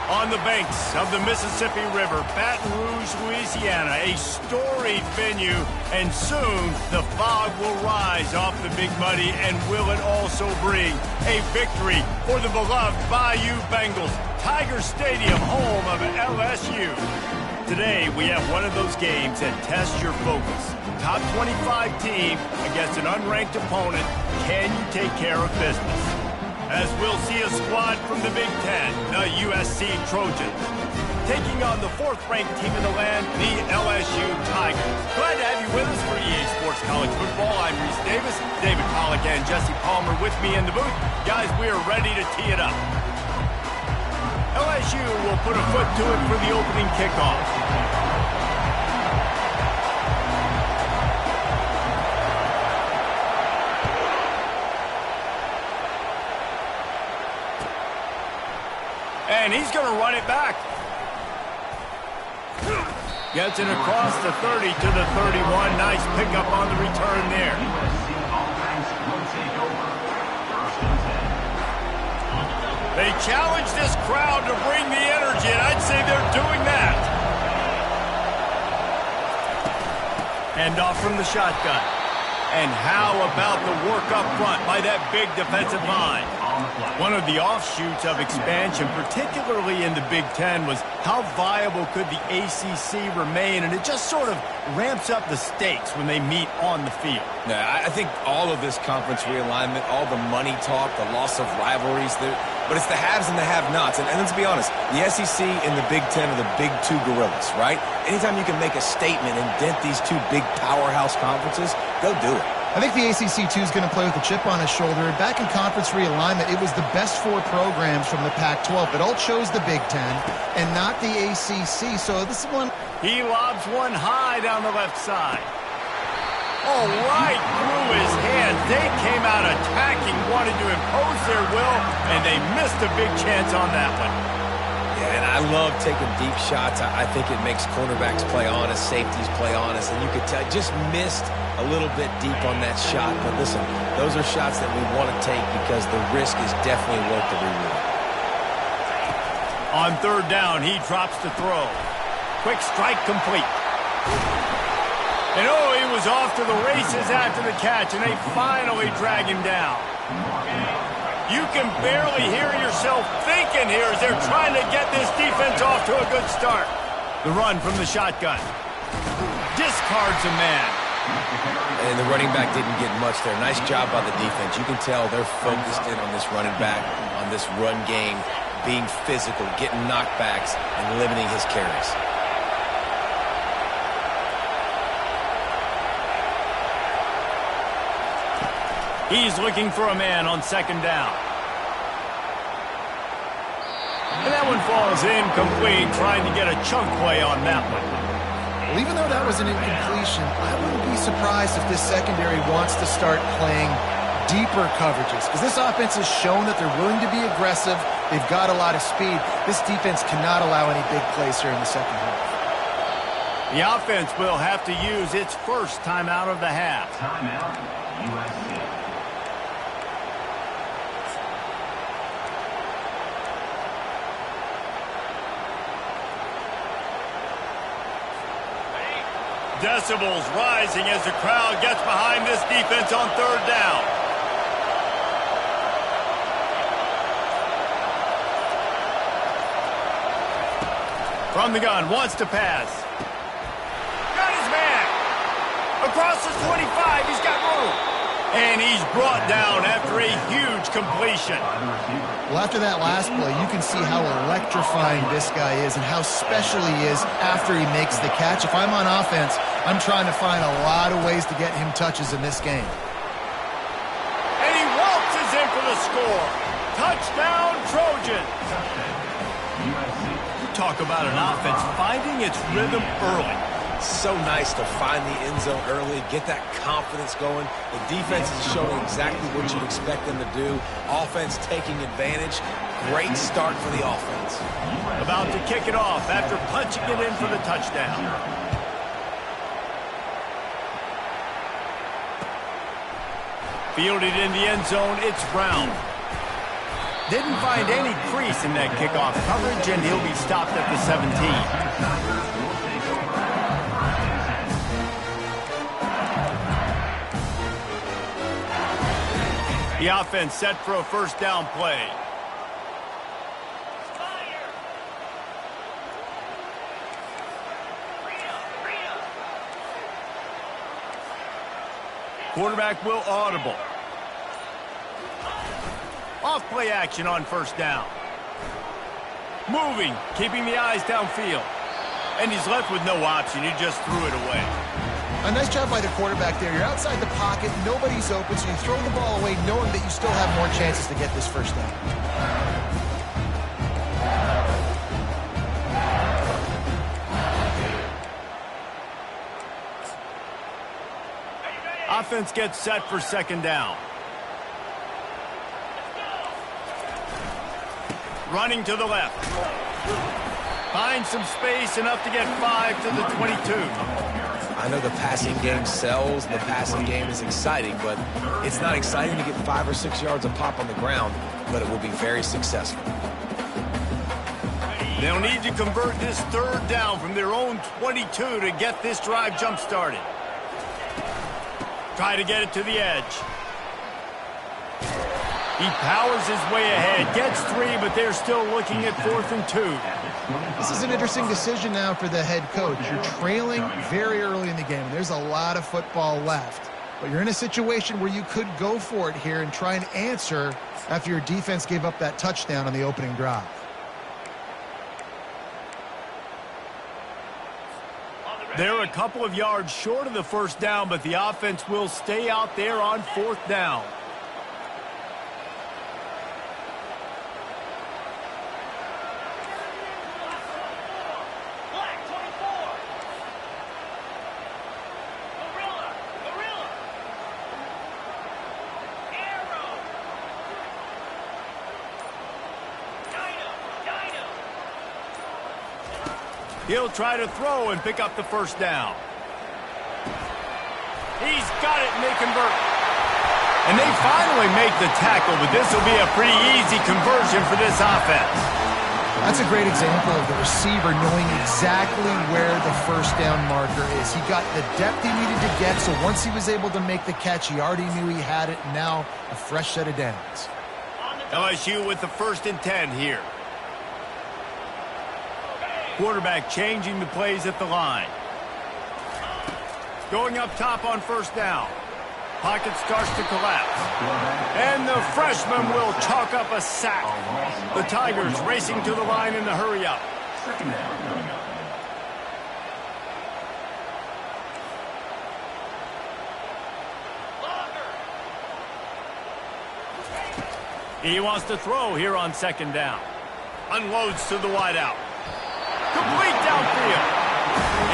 On the banks of the Mississippi River, Baton Rouge, Louisiana, a storied venue, and soon the fog will rise off the Big Muddy, and will it also bring a victory for the beloved Bayou Bengals, Tiger Stadium, home of LSU. Today, we have one of those games that tests your focus. Top 25 team against an unranked opponent. Can you take care of business? As we'll see a squad from the Big Ten, the USC Trojans, taking on the 4th-ranked team in the land, the LSU Tigers. Glad to have you with us for EA Sports College Football. I'm Reese Davis, David Pollack and Jesse Palmer with me in the booth. Guys, we are ready to tee it up. LSU will put a foot to it for the opening kickoff. And he's going to run it back. Gets it across the 30 to the 31. Nice pickup on the return there. They challenge this crowd to bring the energy, and I'd say they're doing that. Hand off from the shotgun. And how about the work up front by that big defensive line? One of the offshoots of expansion, particularly in the Big Ten, was how viable could the ACC remain, and it just sort of ramps up the stakes when they meet on the field. Yeah, I think all of this conference realignment, all the money talk, the loss of rivalries, but it's the haves and the have-nots. And let's be honest, the SEC and the Big Ten are the big two gorillas, right? Anytime you can make a statement and dent these two big powerhouse conferences, go do it. I think the ACC, too, is going to play with a chip on his shoulder. Back in conference realignment, it was the best 4 programs from the Pac-12. It all chose the Big Ten and not the ACC. So this is one. He lobs one high down the left side. Oh, right through his hands. They came out attacking, wanted to impose their will, and they missed a big chance on that one. Yeah, and I love taking deep shots. I think it makes cornerbacks play honest, safeties play honest, and you could tell just missed a little bit deep on that shot. But listen, those are shots that we want to take because the risk is definitely worth the reward. On 3rd down, he drops to throw. Quick strike complete. And oh, he was off to the races after the catch, and they finally drag him down. You can barely hear yourself thinking here as they're trying to get this defense off to a good start. The run from the shotgun. Discards a man. And the running back didn't get much there. Nice job by the defense. You can tell they're focused in on this running back, on this run game, being physical, getting knockbacks, and limiting his carries. He's looking for a man on 2nd down. And that one falls incomplete, trying to get a chunk play on that one. Well, even though that was an incompletion, I wouldn't be surprised if this secondary wants to start playing deeper coverages, because this offense has shown that they're willing to be aggressive. They've got a lot of speed. This defense cannot allow any big plays here in the second half. The offense will have to use its first timeout of the half. Timeout, USC. Decibels rising as the crowd gets behind this defense on 3rd down. From the gun, wants to pass. Got his man. Across the 25, he's got room. And he's brought down after a huge completion. Well, after that last play, you can see how electrifying this guy is and how special he is after he makes the catch. If I'm on offense, I'm trying to find a lot of ways to get him touches in this game. And he waltzes in for the score. Touchdown, Trojans. You talk about an offense finding its rhythm early. So nice to find the end zone early, get that confidence going. The defense is showing exactly what you'd expect them to do. Offense taking advantage. Great start for the offense. About to kick it off after punching it in for the touchdown. Fielded in the end zone, it's Brown. Didn't find any crease in that kickoff coverage, and he'll be stopped at the 17. The offense set for a first down play. Quarterback will audible. Off play action on first down. Moving, keeping the eyes downfield. And he's left with no option. He just threw it away. A nice job by the quarterback there. You're outside the pocket, nobody's open, so you throw the ball away knowing that you still have more chances to get this first down. Offense gets set for second down. Running to the left. Finds some space, enough to get 5 to the 22. I know the passing game sells, and the passing game is exciting, but it's not exciting to get 5 or 6 yards of pop on the ground, but it will be very successful. They'll need to convert this third down from their own 22 to get this drive jump-started. Try to get it to the edge. He powers his way ahead, gets 3, but they're still looking at 4th and 2. This is an interesting decision now for the head coach. You're trailing very early in the game. There's a lot of football left. But you're in a situation where you could go for it here and try and answer after your defense gave up that touchdown on the opening drive. They're a couple of yards short of the first down, but the offense will stay out there on 4th down. He'll try to throw and pick up the first down. He's got it, and they convert. And they finally make the tackle, but this will be a pretty easy conversion for this offense. That's a great example of the receiver knowing exactly where the first down marker is. He got the depth he needed to get, so once he was able to make the catch, he already knew he had it, and now a fresh set of downs. LSU with the 1st and 10 here. Quarterback changing the plays at the line. Going up top on first down. Pocket starts to collapse. And the freshman will chalk up a sack. The Tigers racing to the line in the hurry-up. Second down coming up. He wants to throw here on second down. Unloads to the wideout. Complete downfield.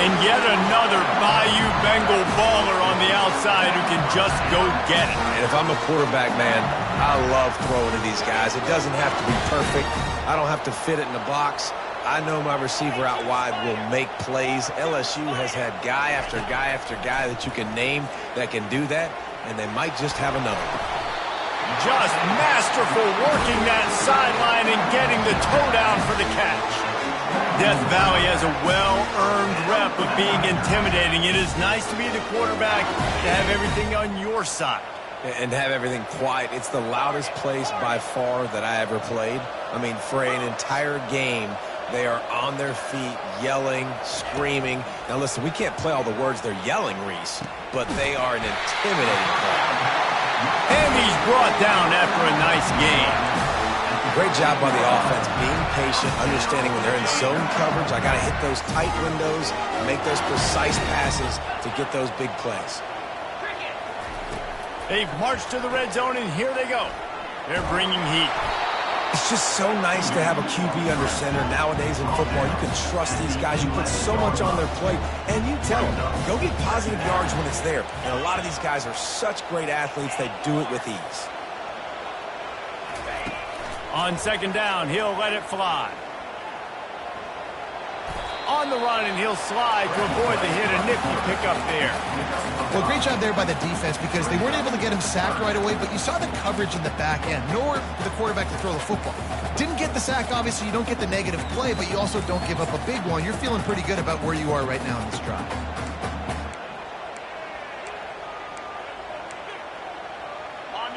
And yet another Bayou Bengal baller on the outside who can just go get it. And if I'm a quarterback, man, I love throwing to these guys. It doesn't have to be perfect. I don't have to fit it in the box. I know my receiver out wide will make plays. LSU has had guy after guy after guy that you can name that can do that, and they might just have another one. Just masterful working that sideline and getting the toe down for the catch. Death Valley has a well-earned rep of being intimidating. It is nice to be the quarterback, to have everything on your side. And have everything quiet. It's the loudest place by far that I ever played. I mean, for an entire game, they are on their feet, yelling, screaming. Now, listen, we can't play all the words they're yelling, Reese, but they are an intimidating crowd. And he's brought down after a nice game. Great job by the offense, being patient, understanding when they're in zone coverage, I got to hit those tight windows, make those precise passes to get those big plays. They've marched to the red zone, and here they go. They're bringing heat. It's just so nice to have a QB under center. Nowadays in football, you can trust these guys. You put so much on their plate, and you tell them, go get positive yards when it's there. And a lot of these guys are such great athletes, they do it with ease. On second down, he'll let it fly. on the run, and he'll slide to avoid the hit. A nifty pickup there. Well, great job there by the defense because they weren't able to get him sacked right away, but you saw the coverage in the back end. Nowhere for the quarterback to throw the football. Didn't get the sack, obviously. You don't get the negative play, but you also don't give up a big one. You're feeling pretty good about where you are right now in this drive.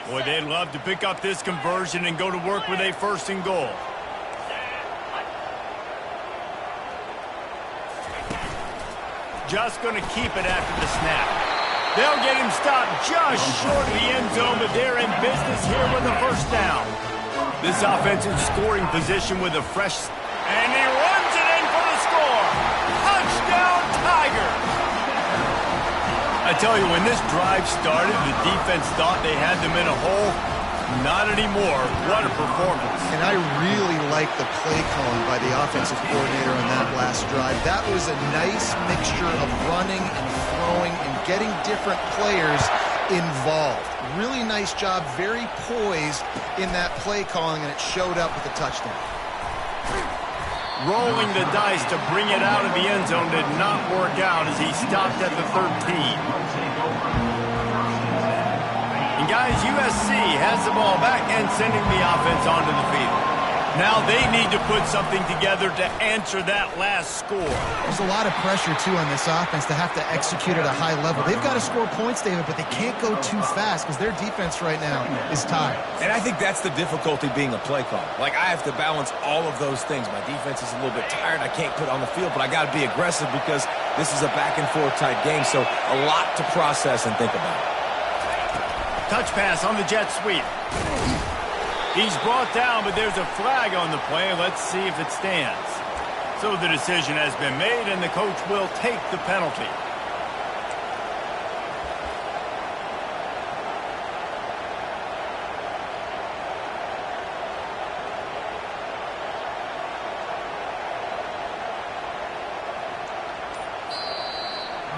Boy, they'd love to pick up this conversion and go to work with a 1st and goal. Just going to keep it after the snap. They'll get him stopped just short of the end zone, but they're in business here with a 1st down. This offense in scoring position with a fresh... And he runs it in for the score! Touchdown, Tigers! I tell you, when this drive started, the defense thought they had them in a hole. Not anymore. What a performance. And I really like the play calling by the offensive coordinator on that last drive. That was a nice mixture of running and throwing and getting different players involved. Really nice job, very poised in that play calling, and it showed up with a touchdown. Rolling the dice to bring it out of the end zone did not work out as he stopped at the 13. And guys, USC has the ball back and sending the offense onto the field. Now they need to put something together to answer that last score. There's a lot of pressure, too, on this offense to have to execute at a high level. They've got to score points, David, but they can't go too fast because their defense right now is tired. And I think that's the difficulty being a play caller. Like, I have to balance all of those things. My defense is a little bit tired. I can't put on the field, but I got to be aggressive because this is a back-and-forth type game, so a lot to process and think about. Touch pass on the jet sweep. He's brought down, but there's a flag on the play. Let's see if it stands. So the decision has been made, and the coach will take the penalty.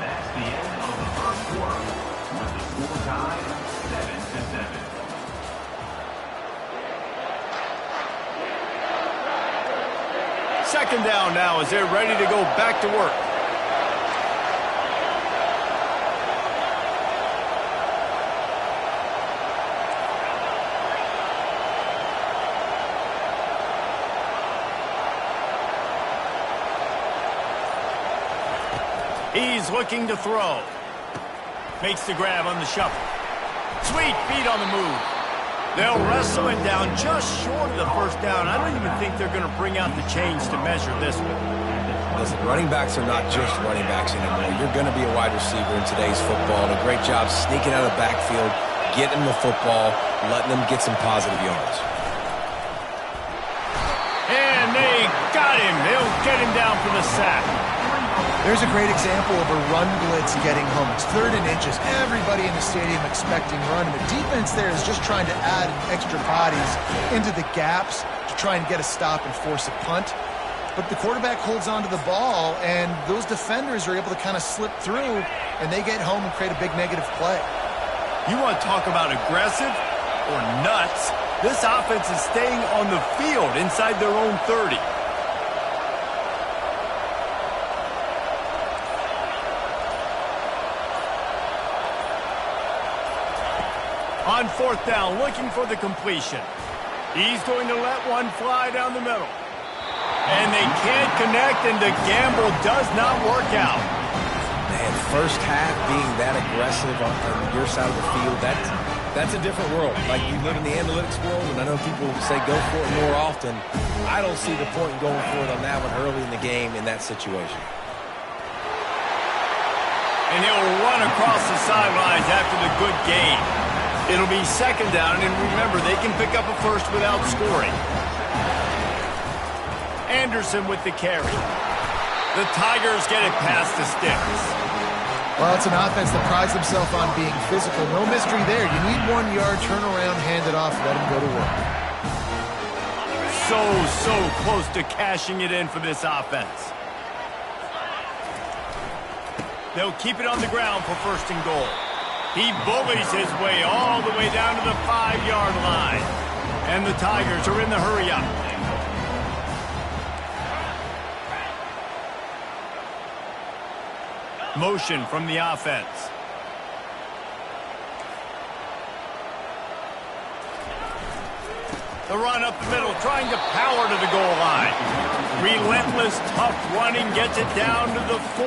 That's the end of the 1st quarter, with the score tied 7-7. Second down now as they're ready to go back to work. He's looking to throw. Makes the grab on the shuffle. Sweet feet on the move. They'll wrestle it down just short of the 1st down. I don't even think they're going to bring out the chains to measure this one. Listen, running backs are not just running backs anymore. You're going to be a wide receiver in today's football. And a great job sneaking out of the backfield, getting the football, letting them get some positive yards. And they got him. They'll get him down for the sack. There's a great example of a run blitz getting home. It's 3rd and inches. Everybody in the stadium expecting run. The defense there is just trying to add extra bodies into the gaps to try and get a stop and force a punt. But the quarterback holds onto the ball, and those defenders are able to kind of slip through, and they get home and create a big negative play. You want to talk about aggressive or nuts? This offense is staying on the field inside their own 30. On 4th down, looking for the completion. He's going to let one fly down the middle. And they can't connect, and the gamble does not work out. Man, first half being that aggressive on your side of the field, that's a different world. Like, you live in the analytics world, and I know people say go for it more often. I don't see the point in going for it on that one early in the game in that situation. And he'll run across the sidelines after the good gain. It'll be 2nd down, and remember, they can pick up a 1st without scoring. Anderson with the carry. The Tigers get it past the sticks. Well, it's an offense that prides themselves on being physical. No mystery there. You need 1 yard, turn around, hand it off, let them go to work. So close to cashing it in for this offense. They'll keep it on the ground for 1st and goal. He bullies his way all the way down to the 5-yard line. And the Tigers are in the hurry-up. Motion from the offense. The run up the middle, trying to power to the goal line. Relentless, tough running gets it down to the 4.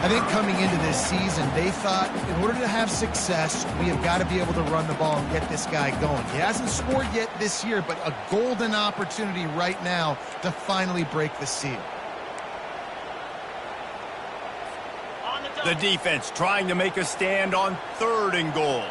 I think coming into this season, they thought in order to have success, we have got to be able to run the ball and get this guy going. He hasn't scored yet this year, but a golden opportunity right now to finally break the seal. The defense trying to make a stand on 3rd and goal.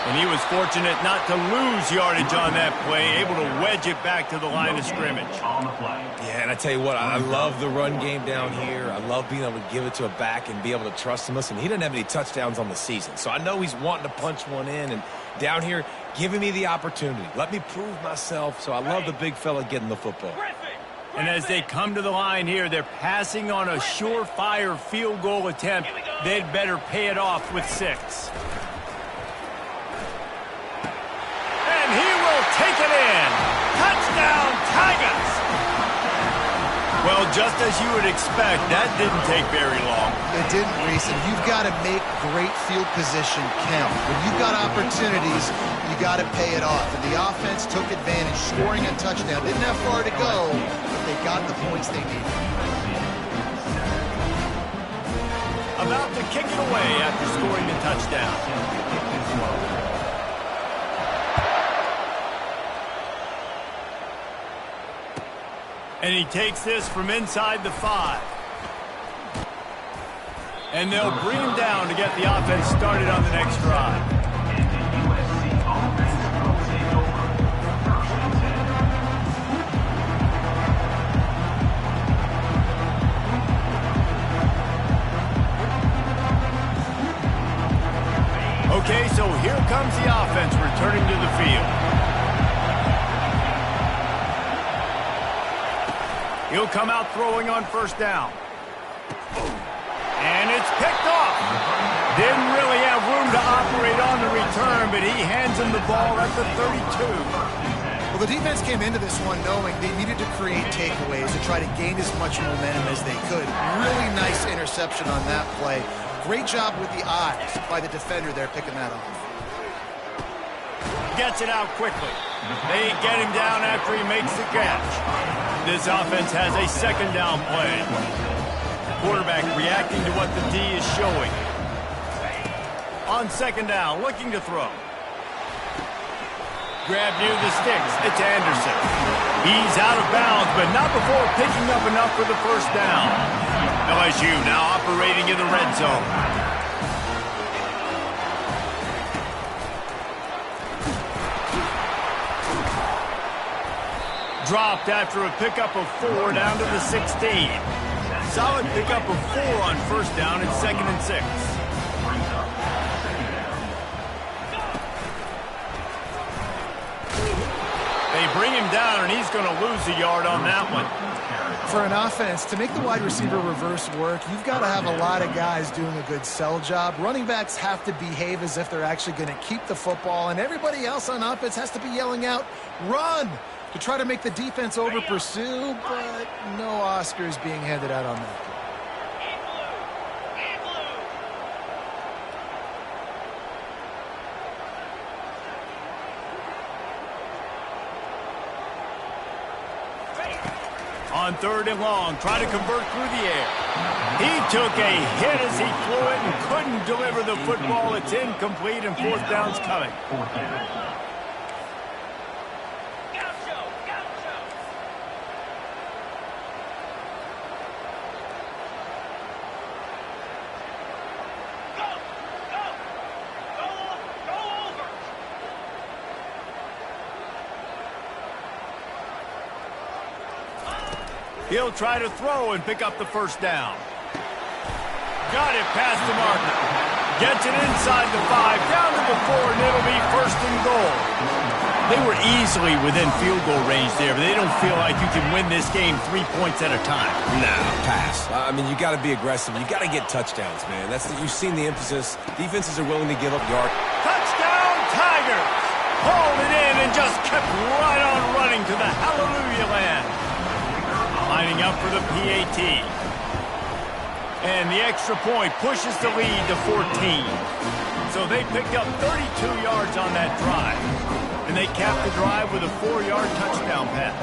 And he was fortunate not to lose yardage on that play, able to wedge it back to the line of scrimmage. Yeah, and I tell you what, I love the run game down here. I love being able to give it to a back and be able to trust him. Listen, he didn't have any touchdowns on the season, so I know he's wanting to punch one in. And down here, giving me the opportunity. Let me prove myself, so I love the big fella getting the football. And as they come to the line here, they're passing on a surefire field goal attempt. They'd better pay it off with 6. He will take it in. Touchdown, Tigers! Well, just as you would expect, that didn't take very long. It didn't, Reese, and you've got to make great field position count. When you've got opportunities, you got to pay it off. And the offense took advantage, scoring a touchdown. Didn't have far to go, but they got the points they needed. About to kick it away after scoring the touchdown. And he takes this from inside the 5. And they'll bring him down to get the offense started on the next drive. Okay, so here comes the offense returning to the field. He'll come out throwing on 1st down. And it's picked off. Didn't really have room to operate on the return, but he hands him the ball at the 32. Well, the defense came into this one knowing they needed to create takeaways to try to gain as much momentum as they could. Really nice interception on that play. Great job with the eyes by the defender there picking that off. Gets it out quickly. They get him down after he makes the catch. This offense has a 2nd down play. Quarterback reacting to what the D is showing. On 2nd down, looking to throw. Grab near the sticks. It's Anderson. He's out of bounds, but not before picking up enough for the 1st down. LSU now operating in the red zone. Dropped after a pickup of 4 down to the 16. Solid pickup of 4 on 1st down and 2nd and 6. They bring him down, and he's going to lose a yard on that one. For an offense, to make the wide receiver reverse work, you've got to have a lot of guys doing a good sell job. Running backs have to behave as if they're actually going to keep the football, and everybody else on offense has to be yelling out, "Run!" to try to make the defense over-pursue, but no Oscars being handed out on that. On 3rd and long, try to convert through the air. He took a hit as he flew it and couldn't deliver the football. It's incomplete, and 4th down's coming. He'll try to throw and pick up the 1st down. Got it past the marker. Gets it inside the 5, down to the 4, and it'll be 1st and goal. They were easily within field goal range there, but they don't feel like you can win this game 3 points at a time. Nah, pass. I mean, you got to be aggressive. You got to get touchdowns, man. You've seen the emphasis. Defenses are willing to give up yards. Touchdown, Tigers! Hauled it in and just kept right on running to the hallelujah land. Lining up for the PAT. And the extra point pushes the lead to 14. So they picked up 32 yards on that drive. And they capped the drive with a 4-yard touchdown pass.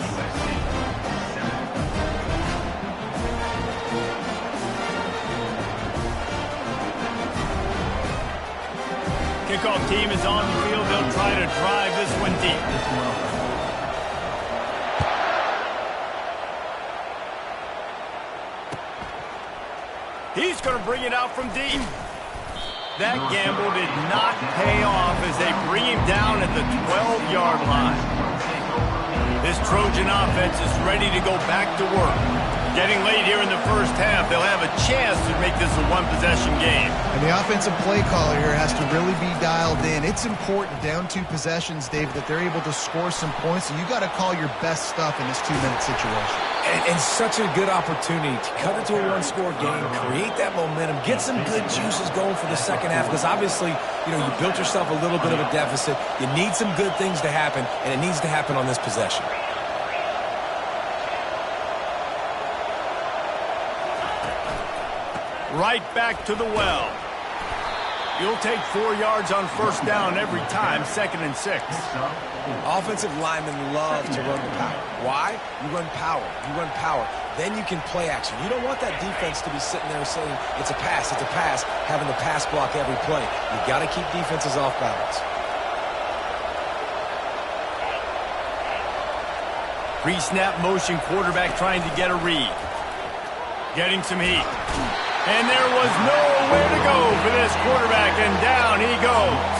Kickoff team is on the field. They'll try to drive this one deep. He's going to bring it out from deep. That gamble did not pay off as they bring him down at the 12-yard line. This Trojan offense is ready to go back to work. Getting late here in the first half, they'll have a chance to make this a one-possession game. And the offensive play caller here has to really be dialed in. It's important down 2 possessions, David, that they're able to score some points. And you got to call your best stuff in this 2-minute situation. And such a good opportunity to cut it to a one-score game, create that momentum, get some good juices going for the second half. Because obviously, you built yourself a little bit of a deficit. You need some good things to happen, and it needs to happen on this possession. Right back to the well. You'll take 4 yards on first down every time, 2nd and 6. Offensive linemen love to run the power. Why? You run power. You run power. Then you can play action. You don't want that defense to be sitting there saying, it's a pass, having to pass block every play. You got to keep defenses off balance. Pre-snap motion quarterback trying to get a read. Getting some heat. And there was nowhere to go for this quarterback, and down he goes.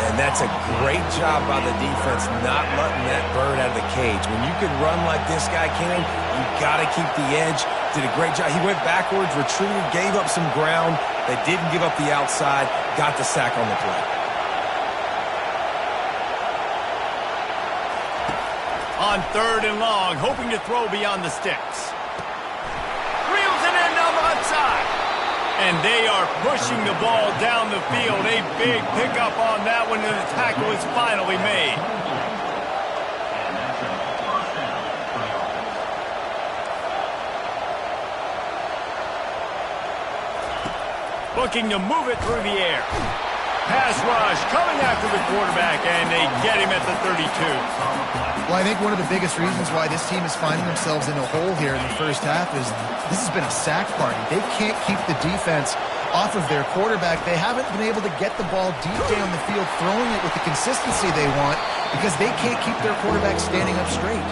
And that's a great job by the defense not letting that bird out of the cage. When you can run like this guy can, you got to keep the edge. Did a great job. He went backwards, retreated, gave up some ground. They didn't give up the outside, got the sack on the play. On 3rd and long, hoping to throw beyond the sticks. And they are pushing the ball down the field. A big pickup on that one, and the tackle is finally made. Looking to move it through the air. Pass rush coming after the quarterback, and they get him at the 32. Well, I think one of the biggest reasons why this team is finding themselves in a hole here in the first half is this has been a sack party. They can't keep the defense off of their quarterback. They haven't been able to get the ball deep down the field, throwing it with the consistency they want because they can't keep their quarterback standing up straight.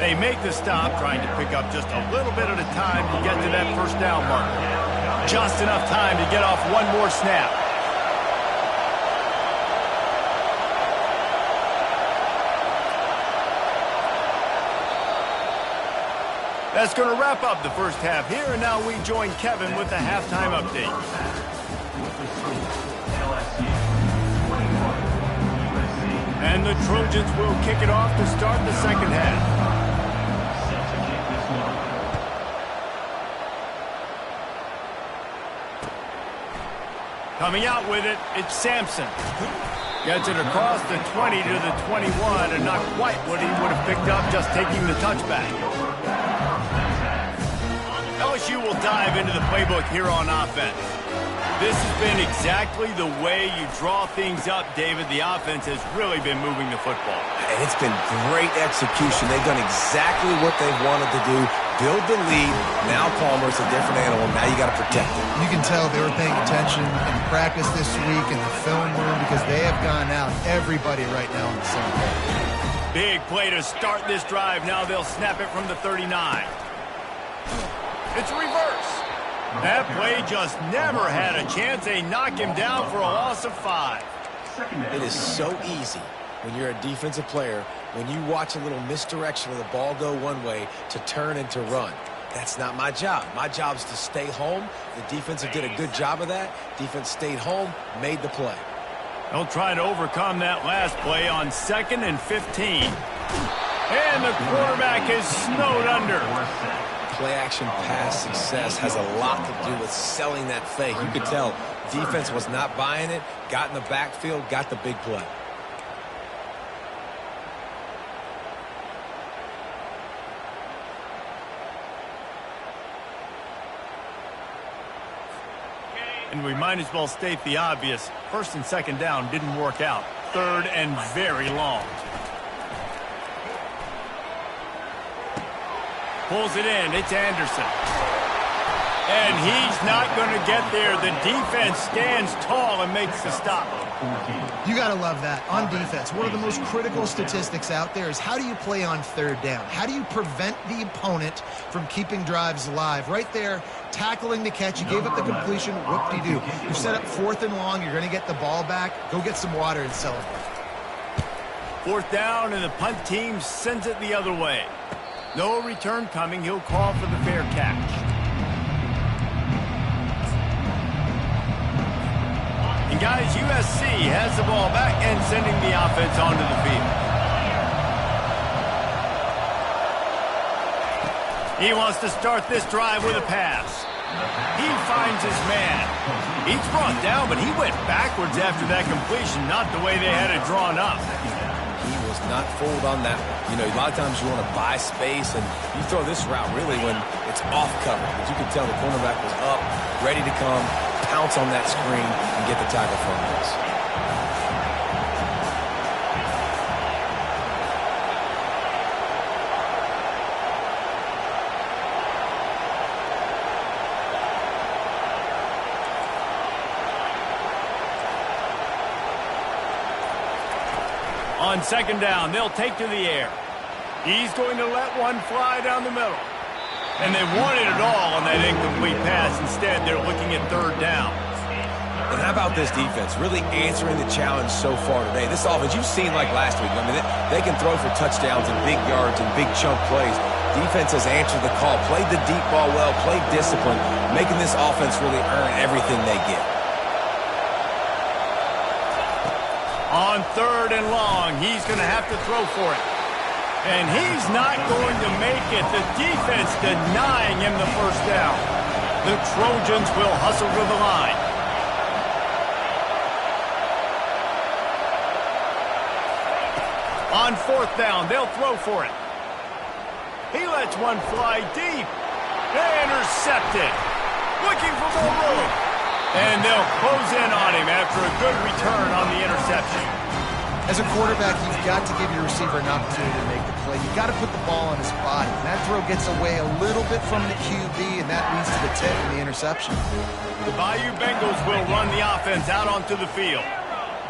They make the stop, trying to pick up just a little bit at a time to get to that first down marker. Just enough time to get off one more snap. That's going to wrap up the first half here, and now we join Kevin with the halftime update. And the Trojans will kick it off to start the second half. Coming out with it, it's Sampson. Gets it across the 20 to the 21, and not quite what he would have picked up just taking the touchback. LSU will dive into the playbook here on offense. This has been exactly the way you draw things up, David. The offense has really been moving the football. And it's been great execution. They've done exactly what they've wanted to do. Build the lead. Now Palmer's a different animal. Now you got to protect it. You can tell they were paying attention in practice this week in the film room because they have gone out, everybody right now on the same page. Big play to start this drive. Now they'll snap it from the 39. It's a reverse. That play just never had a chance. They knock him down for a loss of 5. It is so easy when you're a defensive player, when you watch a little misdirection of the ball go one way, to turn and to run. That's not my job. My job is to stay home. The defensive did a good job of that. Defense stayed home, made the play. They'll try to overcome that last play on 2nd and 15. And the quarterback is snowed under. Play-action pass success has a lot to do with selling that fake. You could tell defense was not buying it, got in the backfield, got the big play. And we might as well state the obvious. First and second down didn't work out. Third and very long. Pulls it in. It's Anderson. And he's not going to get there. The defense stands tall and makes the stop. You got to love that. On defense, one of the most critical statistics out there is how do you play on third down? How do you prevent the opponent from keeping drives alive? Right there, tackling the catch. You gave up the completion. Whoop-de-doo. You set up fourth and long. You're going to get the ball back. Go get some water and celebrate. Fourth down, and the punt team sends it the other way. No return coming. He'll call for the fair catch. And guys, USC has the ball back and sending the offense onto the field. He wants to start this drive with a pass. He finds his man. He's brought down, but he went backwards after that completion, not the way they had it drawn up. He was not fooled on that one. You know, a lot of times you want to buy space, and you throw this route really when it's off cover. But you can tell the cornerback was up, ready to come, pounce on that screen, and get the tackle from this. On second down, they'll take to the air. He's going to let one fly down the middle. And they wanted it all on that incomplete pass. Instead, they're looking at third down. And how about this defense? Really answering the challenge so far today. This offense, you've seen like last week. I mean, they can throw for touchdowns and big yards and big chunk plays. Defense has answered the call, played the deep ball well, played discipline, making this offense really earn everything they get. On third and long, he's going to have to throw for it. And he's not going to make it. The defense denying him the first down. The Trojans will hustle to the line. On fourth down, they'll throw for it. He lets one fly deep. Intercepted. Looking for more room. And they'll close in on him after a good return on the interception. As a quarterback, you've got to give your receiver an opportunity to make the play. You've got to put the ball on his body. And that throw gets away a little bit from the QB, and that leads to the tip and the interception. The Bayou Bengals will run the offense out onto the field.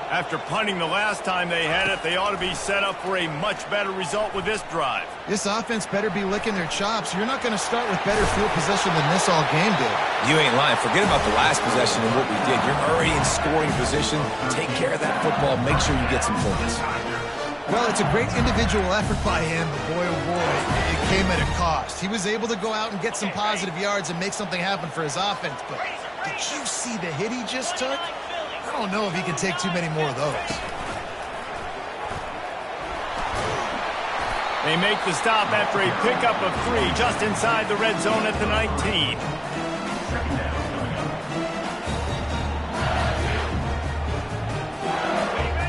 After punting the last time they had it, they ought to be set up for a much better result with this drive. This offense better be licking their chops. You're not going to start with better field position than this all game did. You ain't lying. Forget about the last possession and what we did. You're already in scoring position. Take care of that football. Make sure you get some points. Well, it's a great individual effort by him, but boy, oh boy, it came at a cost. He was able to go out and get some positive yards and make something happen for his offense, but did you see the hit he just took? I don't know if he can take too many more of those. They make the stop after a pickup of 3 just inside the red zone at the 19.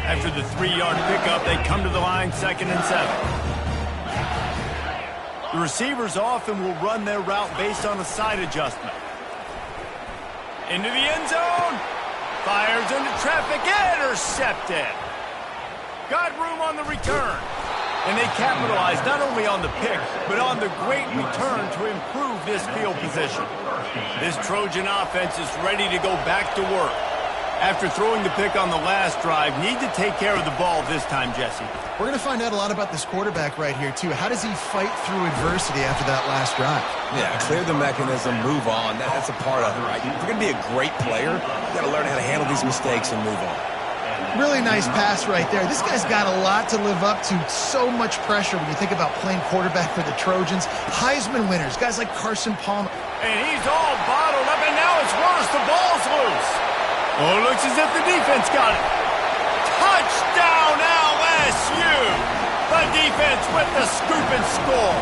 After the 3-yard pickup, they come to the line 2nd and 7. The receivers often will run their route based on a side adjustment. Into the end zone. Fires into traffic. Intercepted. Got room on the return. And they capitalized not only on the pick, but on the great return to improve this field position. This Trojan offense is ready to go back to work. After throwing the pick on the last drive, need to take care of the ball this time, Jesse. We're going to find out a lot about this quarterback right here, too. How does he fight through adversity after that last drive? Yeah, clear the mechanism, move on. That's a part of it, right? If you're going to be a great player, you got to learn how to handle these mistakes and move on. Really nice pass right there. This guy's got a lot to live up to. So much pressure when you think about playing quarterback for the Trojans. Heisman winners, guys like Carson Palmer. And he's all bottled up, and now it's worse. The ball's loose. Oh, it looks as if the defense got it. Touchdown, LSU! The defense with the scoop and score.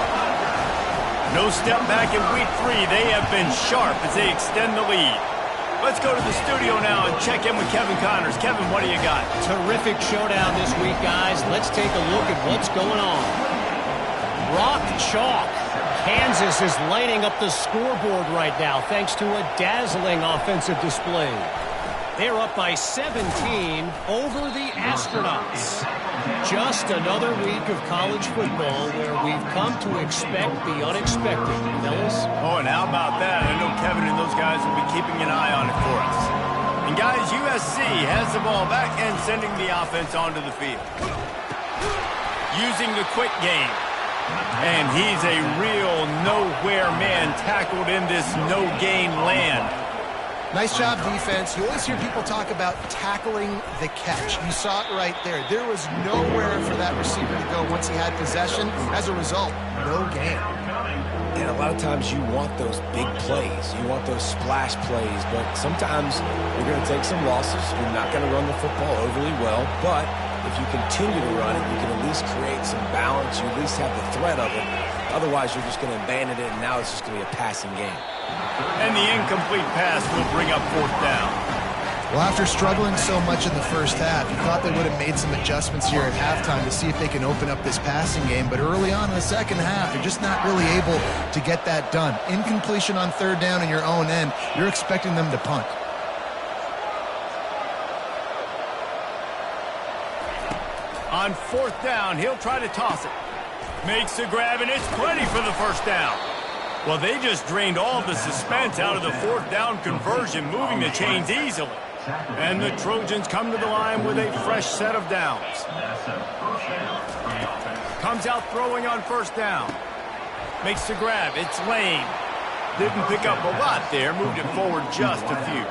No step back in week 3. They have been sharp as they extend the lead. Let's go to the studio now and check in with Kevin Connors. Kevin, what do you got? Terrific showdown this week, guys. Let's take a look at what's going on. Rock chalk. Kansas is lighting up the scoreboard right now thanks to a dazzling offensive display. They're up by 17 over the Astronauts. Just another week of college football where we've come to expect the unexpected, fellas. Oh, and how about that? I know Kevin and those guys will be keeping an eye on it for us. And guys, USC has the ball back and sending the offense onto the field. Using the quick game. And he's a real nowhere man tackled in this no-gain land. Nice job, defense. You always hear people talk about tackling the catch. You saw it right there. There was nowhere for that receiver to go once he had possession. As a result, no gain. And a lot of times you want those big plays. You want those splash plays. But sometimes you're going to take some losses. You're not going to run the football overly well. But if you continue to run it, you can at least create some balance. You at least have the threat of it. Otherwise, you're just going to abandon it, and now it's just going to be a passing game. And the incomplete pass will bring up 4th down. Well, after struggling so much in the first half, you thought they would have made some adjustments here at halftime to see if they can open up this passing game. But early on in the second half, they're just not really able to get that done. Incompletion on 3rd down in your own end, you're expecting them to punt. On 4th down, he'll try to toss it. Makes the grab, and it's plenty for the 1st down. Well, they just drained all the suspense out of the 4th down conversion, moving the chains easily. And the Trojans come to the line with a fresh set of downs. Comes out throwing on 1st down. Makes the grab. It's Lane. Didn't pick up a lot there. Moved it forward just a few.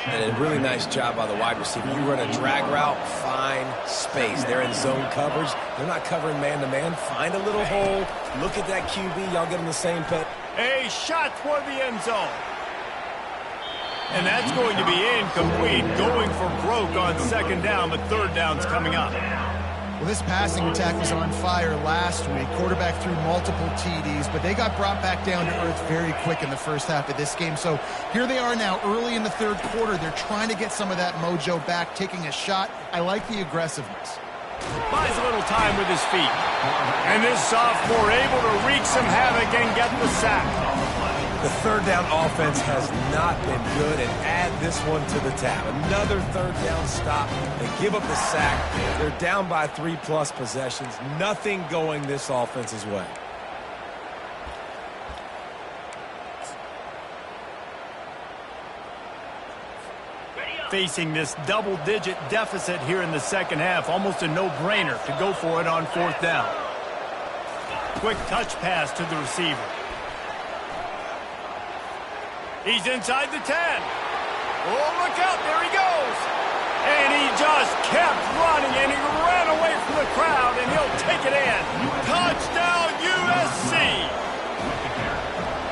And a really nice job by the wide receiver. You run a drag route, find space. They're in zone coverage. They're not covering man-to-man. Find a little hole. Look at that QB. Y'all get in the same pet. A shot toward the end zone. And that's going to be incomplete. Going for broke on 2nd down, but 3rd down's coming up. Well, this passing attack was on fire last week. Quarterback threw multiple TDs, but they got brought back down to earth very quick in the first half of this game. So here they are now early in the 3rd quarter. They're trying to get some of that mojo back, taking a shot. I like the aggressiveness. Buys a little time with his feet. And this sophomore able to wreak some havoc and get the sack. The 3rd down offense has not been good, and add this one to the tab. Another 3rd down stop. They give up the sack. They're down by 3+ possessions. Nothing going this offense's way. Facing this double-digit deficit here in the second half, almost a no-brainer to go for it on 4th down. Quick touch pass to the receiver. He's inside the 10. Oh, look out, there he goes. And he just kept running, and he ran away from the crowd, and he'll take it in. Touchdown, USC.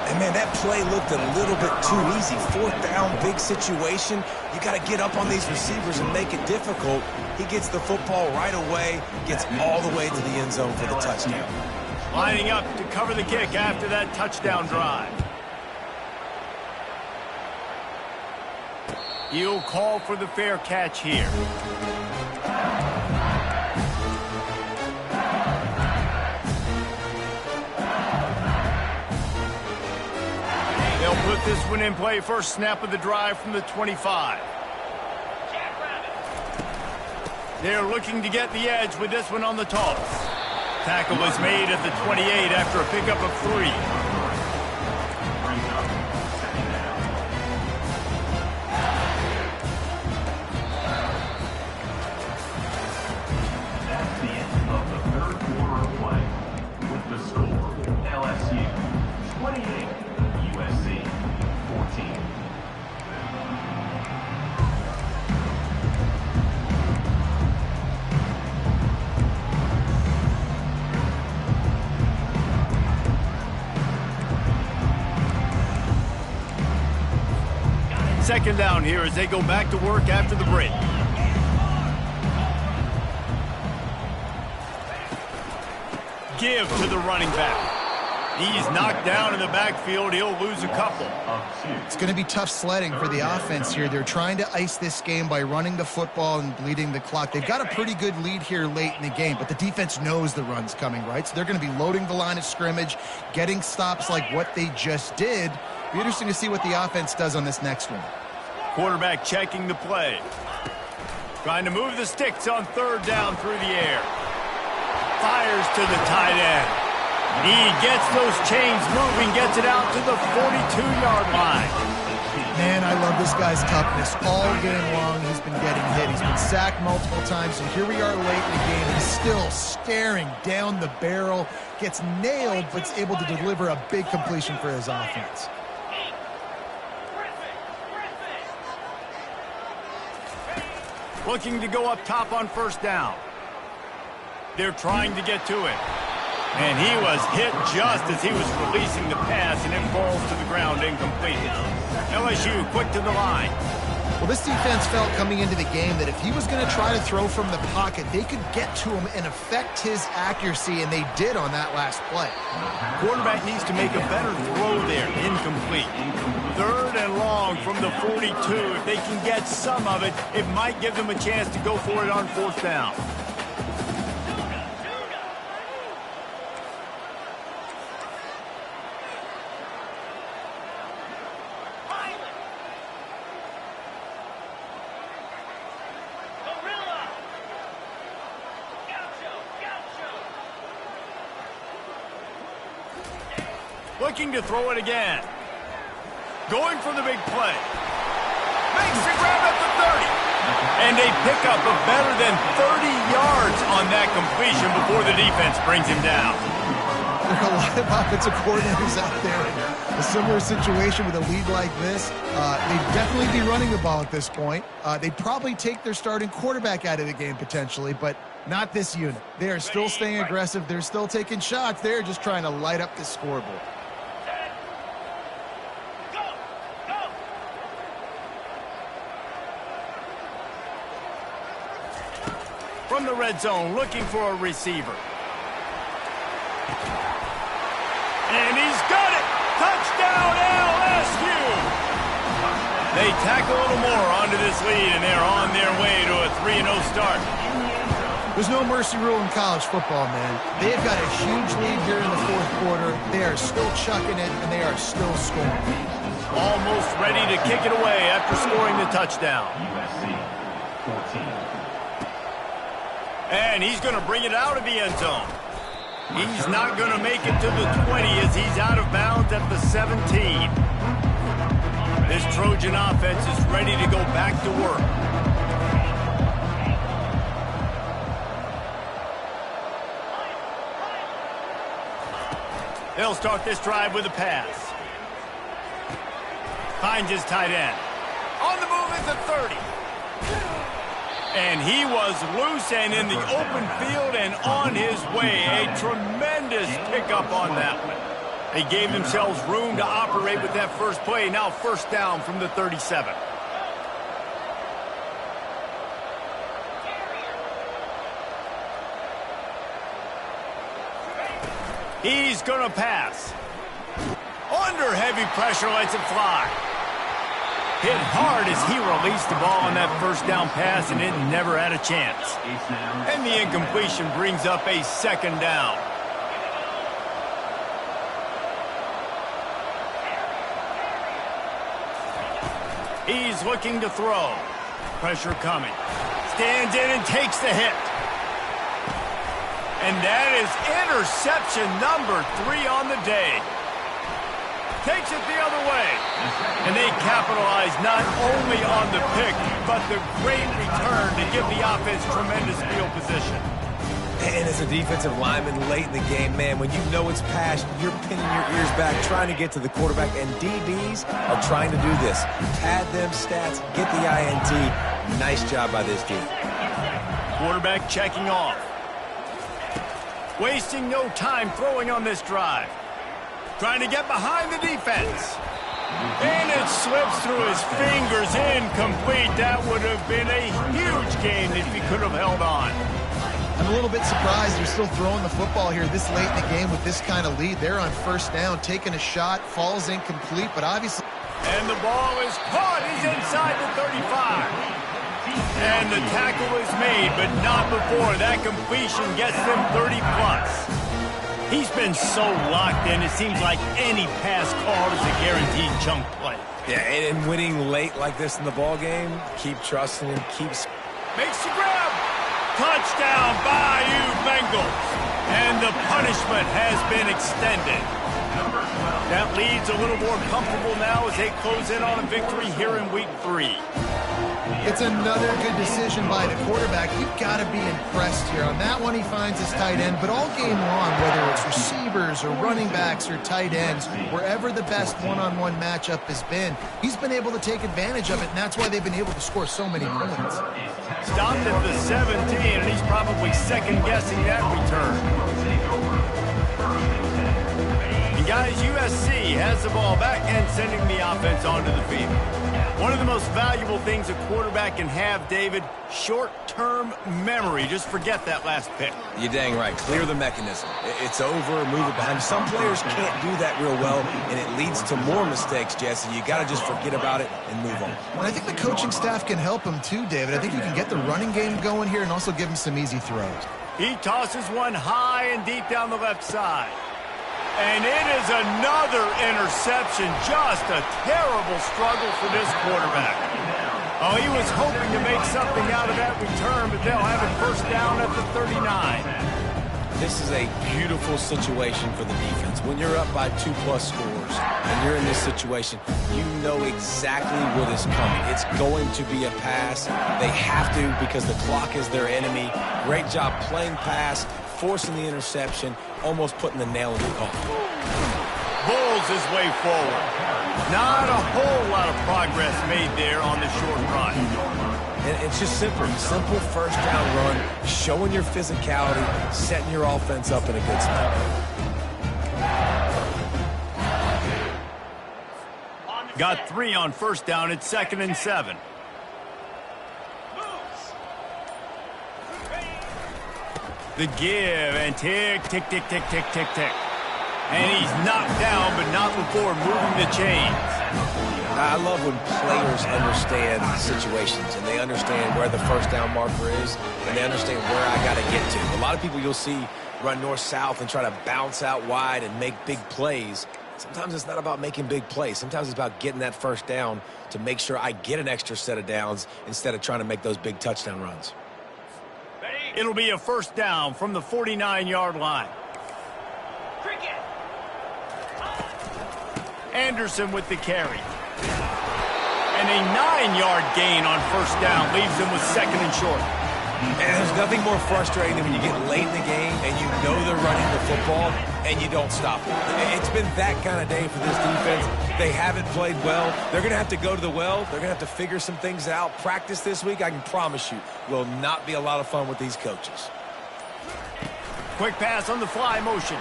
And, man, that play looked a little bit too easy. 4th down, big situation. You got to get up on these receivers and make it difficult. He gets the football right away, gets all the way to the end zone for the touchdown. Lining up to cover the kick after that touchdown drive. He'll call for the fair catch here. They'll put this one in play. First snap of the drive from the 25. They're looking to get the edge with this one on the toss. Tackle was made at the 28 after a pickup of 3. Second down here as they go back to work after the break. Give to the running back. He's knocked down in the backfield. He'll lose a couple. It's going to be tough sledding for the offense here. They're trying to ice this game by running the football and bleeding the clock. They've got a pretty good lead here late in the game, but the defense knows the run's coming, right? So they're going to be loading the line of scrimmage, getting stops like what they just did. Be interesting to see what the offense does on this next one. Quarterback checking the play. Trying to move the sticks on third down through the air. Fires to the tight end. He gets those chains moving, gets it out to the 42-yard line. Man, I love this guy's toughness. All game long, he's been getting hit. He's been sacked multiple times, and here we are late in the game. He's still staring down the barrel, gets nailed, but is able to deliver a big completion for his offense. Looking to go up top on first down. They're trying to get to it. And he was hit just as he was releasing the pass, and it falls to the ground incomplete. LSU quick to the line. Well, this defense felt coming into the game that if he was going to try to throw from the pocket, they could get to him and affect his accuracy, and they did on that last play. Quarterback needs to make a better throw there. Incomplete. Third and long from the 42. If they can get some of it, it might give them a chance to go for it on fourth down. Looking to throw it again. Going for the big play. Makes the grab at the 30. And a pickup of better than 30 yards on that completion before the defense brings him down. There are a lot of offensive coordinators out there. A similar situation with a lead like this. They'd definitely be running the ball at this point. They'd probably take their starting quarterback out of the game potentially, but not this unit. They are still staying aggressive. They're still taking shots. They're just trying to light up the scoreboard. From the red zone, looking for a receiver. And he's got it! Touchdown, LSU! They tack a little more onto this lead, and they're on their way to a 3-0 start. There's no mercy rule in college football, man. They've got a huge lead here in the fourth quarter. They are still chucking it, and they are still scoring. Almost ready to kick it away after scoring the touchdown. USC 14. And he's going to bring it out of the end zone. He's not going to make it to the 20 as he's out of bounds at the 17. This Trojan offense is ready to go back to work. They'll start this drive with a pass. Finds his tight end. On the move at the 30. And he was loose and in the open field and on his way. A tremendous pickup on that one. They gave themselves room to operate with that first play. Now first down from the 37. He's going to pass. Under heavy pressure, lets it fly. Hit hard as he released the ball on that first down pass, and it never had a chance. And the incompletion brings up a second down. He's looking to throw. Pressure coming. Stands in and takes the hit. And that is interception number 3 on the day. Takes it the other way. And they capitalize not only on the pick, but the great return to give the offense tremendous field position. And as a defensive lineman late in the game, man, when you know it's passed, you're pinning your ears back, trying to get to the quarterback, and DBs are trying to do this. Pad them stats, get the INT. Nice job by this team. Quarterback checking off. Wasting no time throwing on this drive. Trying to get behind the defense. And it slips through his fingers, incomplete. That would have been a huge gain if he could have held on. I'm a little bit surprised they're still throwing the football here this late in the game with this kind of lead. They're on first down, taking a shot, falls incomplete, but obviously... And the ball is caught. He's inside the 35. And the tackle is made, but not before. That completion gets them 30-plus. He's been so locked in, it seems like any pass call is a guaranteed chunk play. Yeah, and winning late like this in the ball game, keep trusting him, Makes the grab. Touchdown, Bayou Bengals. And the punishment has been extended. That lead's a little more comfortable now as they close in on a victory here in Week 3. It's another good decision by the quarterback. You've got to be impressed here. On that one, he finds his tight end, but all game long, whether it's receivers or running backs or tight ends, wherever the best one-on-one matchup has been, he's been able to take advantage of it, and that's why they've been able to score so many points. Stopped at the 17, and he's probably second-guessing that return. And guys, USC has the ball back and sending the offense onto the field. One of the most valuable things a quarterback can have, David, short-term memory. Just forget that last pick. You're dang right. Clear the mechanism. It's over, move it behind. Some players can't do that real well, and it leads to more mistakes, Jesse. You got to just forget about it and move on. And I think the coaching staff can help him too, David. I think you can get the running game going here and also give him some easy throws. He tosses one high and deep down the left side. And it is another interception. Just a terrible struggle for this quarterback. Oh, he was hoping to make something out of that return, but they'll have it first down at the 39. This is a beautiful situation for the defense. When you're up by 2+ scores and you're in this situation, you know exactly what is coming. It's going to be a pass. They have to because the clock is their enemy. Great job playing pass, forcing the interception, almost putting the nail in the coffin. Bulls his way forward. Not a whole lot of progress made there on the short run. And it's just simple first down run, showing your physicality, setting your offense up in a good spot. Got 3 on first down. It's 2nd and 7. The give and tick, tick, tick, tick, tick, tick, tick. And he's knocked down, but not before moving the chains. I love when players understand situations and they understand where the first down marker is and they understand where I got to get to. A lot of people you'll see run north-south and try to bounce out wide and make big plays. Sometimes it's not about making big plays. Sometimes it's about getting that first down to make sure I get an extra set of downs instead of trying to make those big touchdown runs. It'll be a first down from the 49-yard line. Anderson with the carry. And a 9-yard gain on first down leaves them with 2nd and short. And there's nothing more frustrating than when you get late in the game and you know they're running the football and you don't stop them. It's been that kind of day for this defense. They haven't played well. They're going to have to go to the well. They're going to have to figure some things out. Practice this week, I can promise you, will not be a lot of fun with these coaches. Quick pass on the fly motion.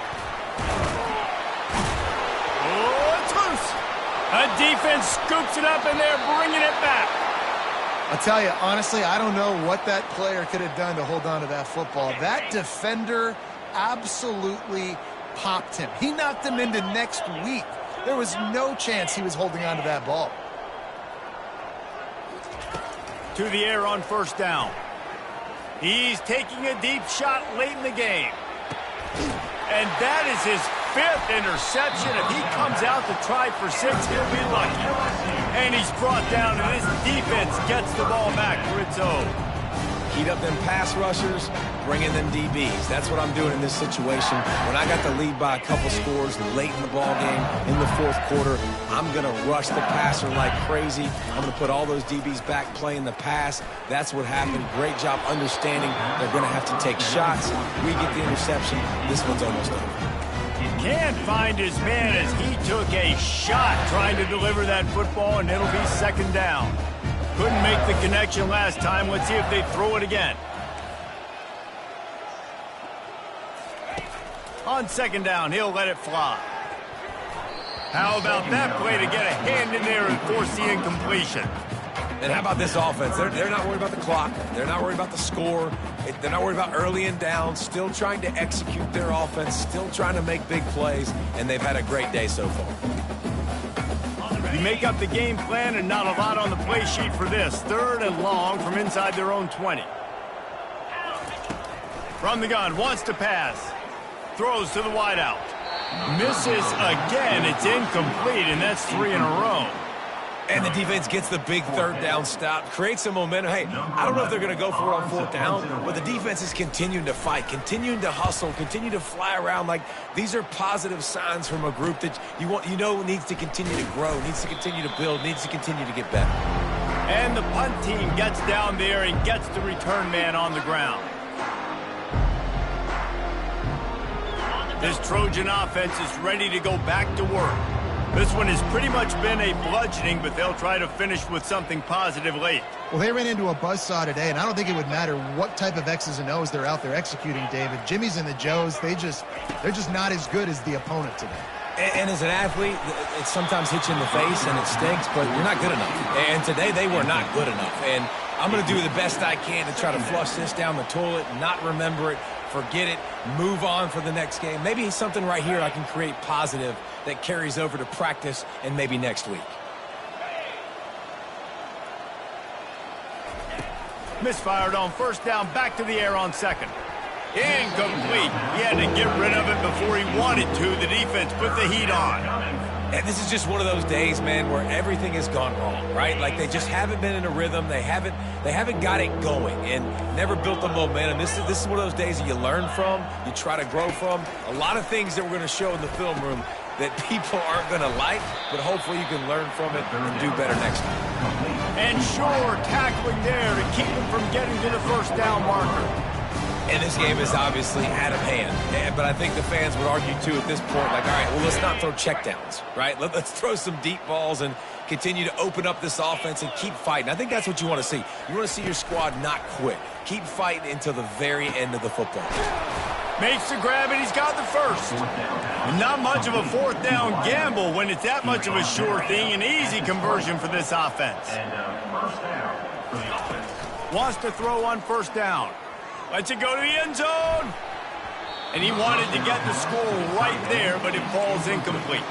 Oh, it's loose. A defense scoops it up and they're bringing it back. I'll tell you, honestly, I don't know what that player could have done to hold on to that football. That defender absolutely popped him. He knocked him into next week. There was no chance he was holding on to that ball. To the air on first down. He's taking a deep shot late in the game. And that is his 5th interception. If he comes out to try for 6, he'll be lucky. And he's brought down, and his defense gets the ball back for its own. Heat up them pass rushers, bring in them DBs. That's what I'm doing in this situation. When I got the lead by a couple scores late in the ball game, in the 4th quarter, I'm going to rush the passer like crazy. I'm going to put all those DBs back playing the pass. That's what happened. Great job understanding they're going to have to take shots. We get the interception. This one's almost over. Can't find his man as he took a shot trying to deliver that football, and it'll be 2nd down. Couldn't make the connection last time. Let's see if they throw it again. On 2nd down, he'll let it fly. How about that play to get a hand in there and force the incompletion? And how about this offense? They're not worried about the clock. They're not worried about the score. They're not worried about early and down. Still trying to execute their offense. Still trying to make big plays. And they've had a great day so far. You make up the game plan and not a lot on the play sheet for this. 3rd and long from inside their own 20. From the gun, wants to pass. Throws to the wideout. Misses again. It's incomplete, and that's 3 in a row. And the defense gets the big 3rd down stop, creates some momentum. Hey, I don't know if they're going to go for it on 4th down, but the defense is continuing to fight, continuing to hustle, continue to fly around. Like, these are positive signs from a group that you know needs to continue to grow, needs to continue to build, needs to continue to get better. And the punt team gets down there and gets the return man on the ground. This Trojan offense is ready to go back to work. This one has pretty much been a bludgeoning, but they'll try to finish with something positive late. Well, they ran into a buzzsaw today, and I don't think it would matter what type of X's and O's they're out there executing, David. Jimmy's and the Joes, they're just not as good as the opponent today. And as an athlete, it sometimes hits you in the face and it stinks, but you're not good enough. And today they were not good enough. And I'm going to do the best I can to try to flush this down the toilet, not remember it, forget it, move on for the next game. Maybe something right here I can create positive that carries over to practice and maybe next week. Misfired on 1st down, back to the air on 2nd. Incomplete. He had to get rid of it before he wanted to. The defense put the heat on. And this is just one of those days, man, where everything has gone wrong, right? Like they just haven't been in a rhythm. They haven't got it going and never built the momentum. This is one of those days that you learn from, you try to grow from. A lot of things that we're going to show in the film room that people aren't going to like, but hopefully you can learn from it and do better next time. And sure, tackling there to keep him from getting to the 1st down marker. And this game is obviously out of hand. But I think the fans would argue, too, at this point, like, all right, well, let's not throw checkdowns, right? Let's throw some deep balls and continue to open up this offense and keep fighting. I think that's what you want to see. You want to see your squad not quit. Keep fighting until the very end of the football game. Makes the grab, and he's got the 1st. Not much of a 4th down gamble when it's that much of a sure thing. An easy conversion for this offense. And 1st down for the offense. Wants to throw on 1st down. Lets it go to the end zone. And he wanted to get the score right there, but it falls incomplete.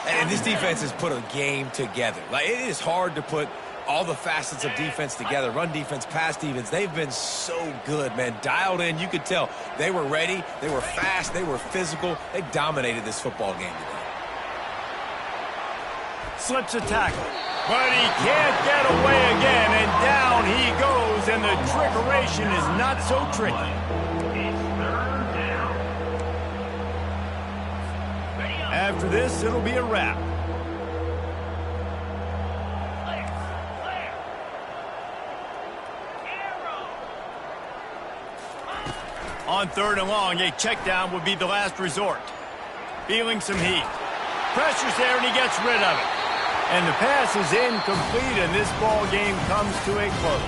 And this defense has put a game together. Like, it is hard to put all the facets of defense together. Run defense, pass defense. They've been so good, man. Dialed in. You could tell they were ready. They were fast. They were physical. They dominated this football game today. Slips a tackle. But he can't get away again, and down he goes, and the trickeration is not so tricky. It's 3rd down. After this, it'll be a wrap. On 3rd and long, a check down would be the last resort. Feeling some heat. Pressure's there, and he gets rid of it. And the pass is incomplete, and this ball game comes to a close.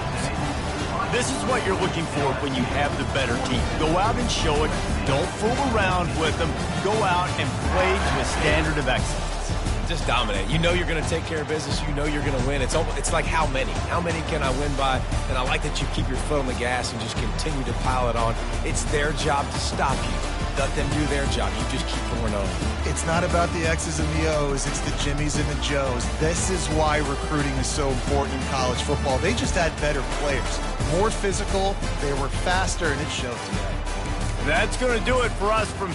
This is what you're looking for when you have the better team. Go out and show it. Don't fool around with them. Go out and play to a standard of excellence. Just dominate. You know you're going to take care of business. You know you're going to win. It's like how many? How many can I win by? And I like that you keep your foot on the gas and just continue to pile it on. It's their job to stop you. Let them do their job. You just keep going on. It's not about the X's and the O's. It's the Jimmys and the Joes. This is why recruiting is so important in college football. They just had better players. More physical. They were faster, and it showed today. That's going to do it for us from